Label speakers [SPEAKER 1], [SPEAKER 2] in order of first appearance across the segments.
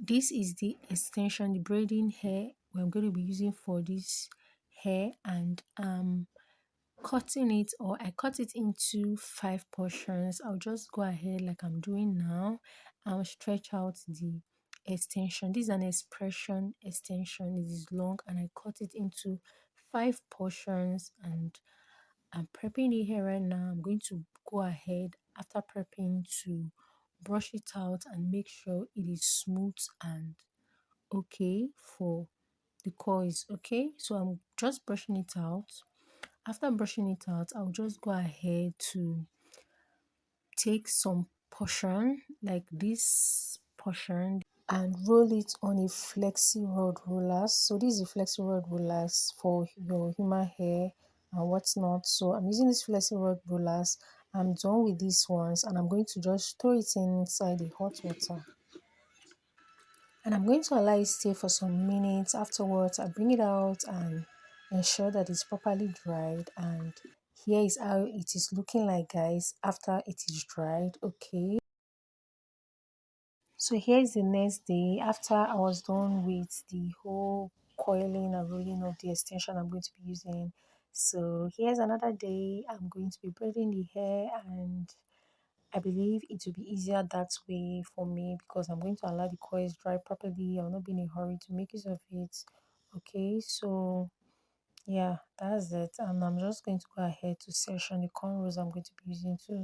[SPEAKER 1] This is the extension, the braiding hair we're going to be using for this hair, and cutting it, or I cut it into 5 portions. I'll just go ahead like I'm doing now. I'll stretch out the extension. This is an expression extension. It is long and I cut it into 5 portions, and I'm prepping the hair right now. I'm going to go ahead after prepping to brush it out and make sure it is smooth and okay for the coils. Okay, so I'm just brushing it out. After brushing it out, I'll just go ahead to take some portion like this portion and roll it on a flexi rod rollers. So this is a flexi rod rollers for your human hair and whatnot. So I'm using this flexi rod rollers. I'm done with these ones and I'm going to just throw it inside the hot water. And I'm going to allow it stay for some minutes. Afterwards, I bring it out and ensure that it's properly dried. And here is how it is looking like, guys, after it is dried. Okay, so here is the next day after I was done with the whole coiling and rolling of the extension I'm going to be using. So here's another day. I'm going to be braiding the hair, and I believe it will be easier that way for me because I'm going to allow the coils dry properly. I'll not be in a hurry to make use of it. Okay, so yeah, that's it. And I'm just going to go ahead to section the cornrows I'm going to be using to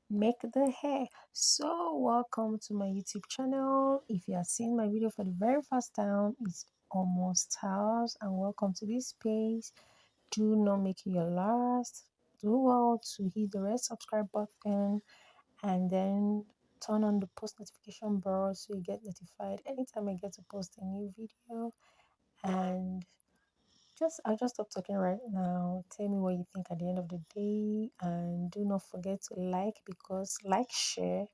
[SPEAKER 1] make the hair. So welcome to my YouTube channel. If you are seeing my video for the very first time, it's almost house, and welcome to this space. Do not make it your last. Do well to hit the red subscribe button and then turn on the post notification bell so you get notified anytime I get to post a new video. And I'll just stop talking right now. Tell me what you think at the end of the day, and do not forget to like, because like, share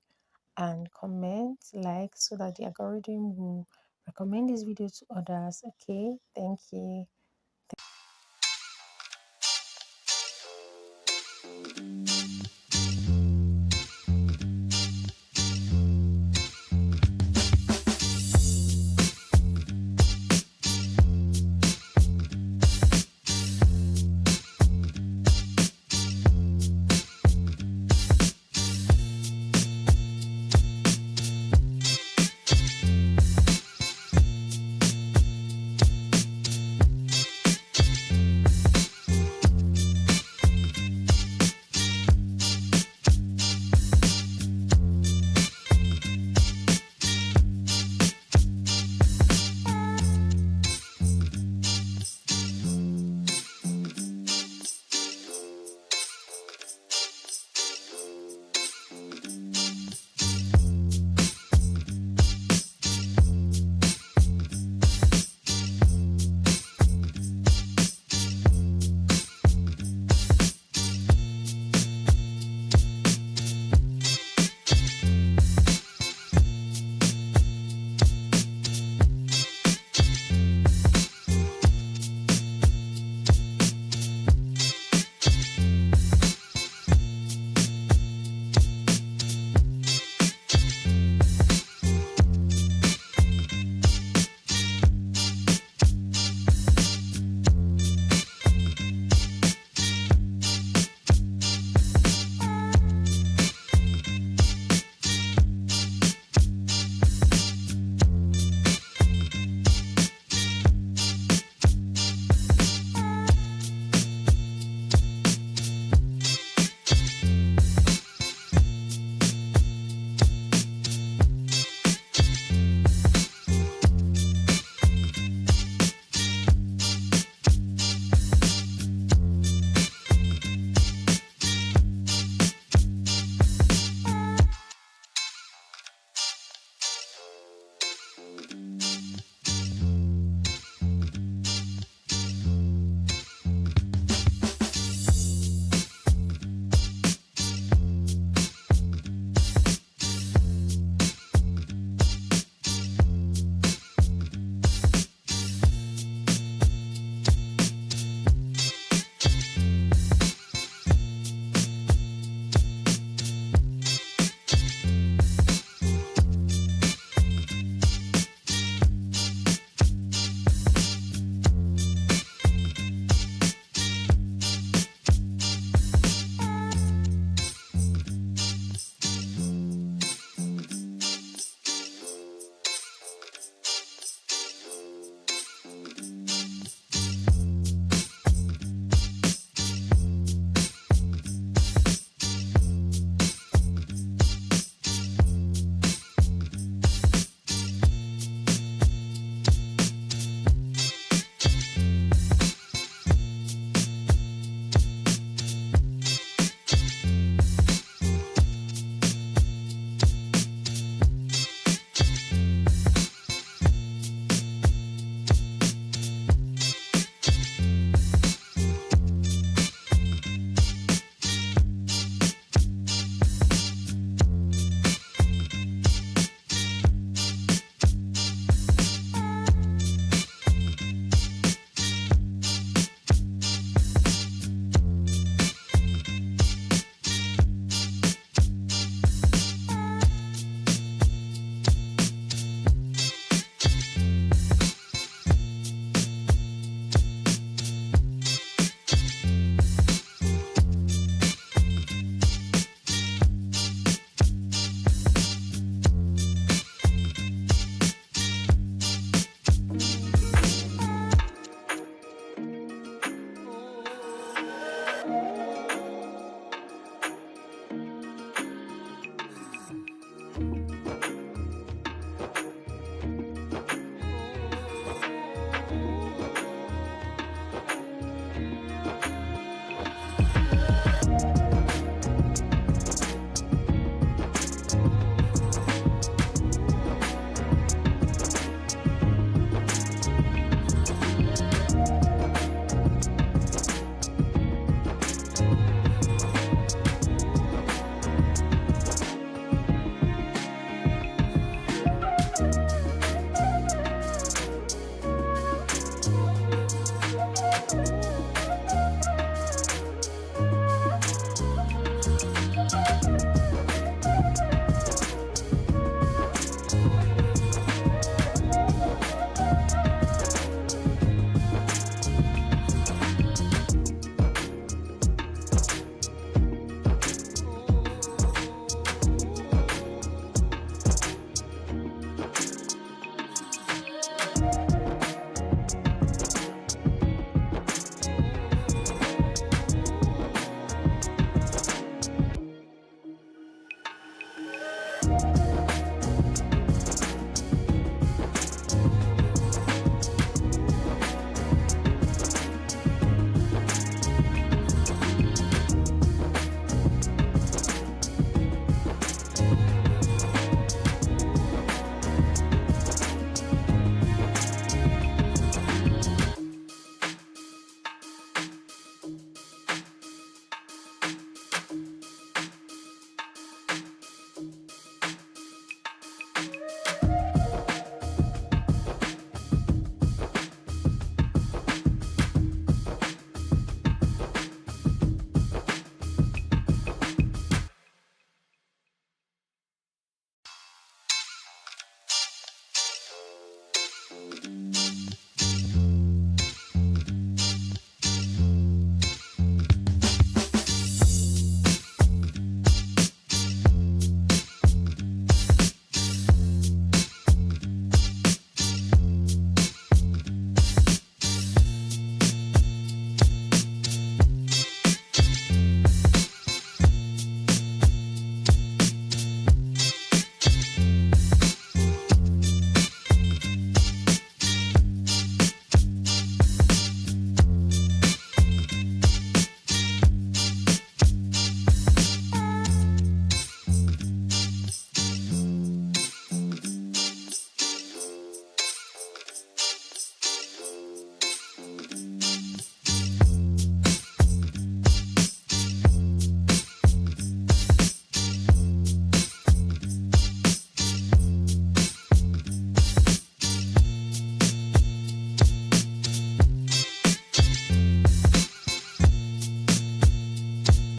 [SPEAKER 1] and comment, like, so that the algorithm will recommend this video to others. Okay, thank you.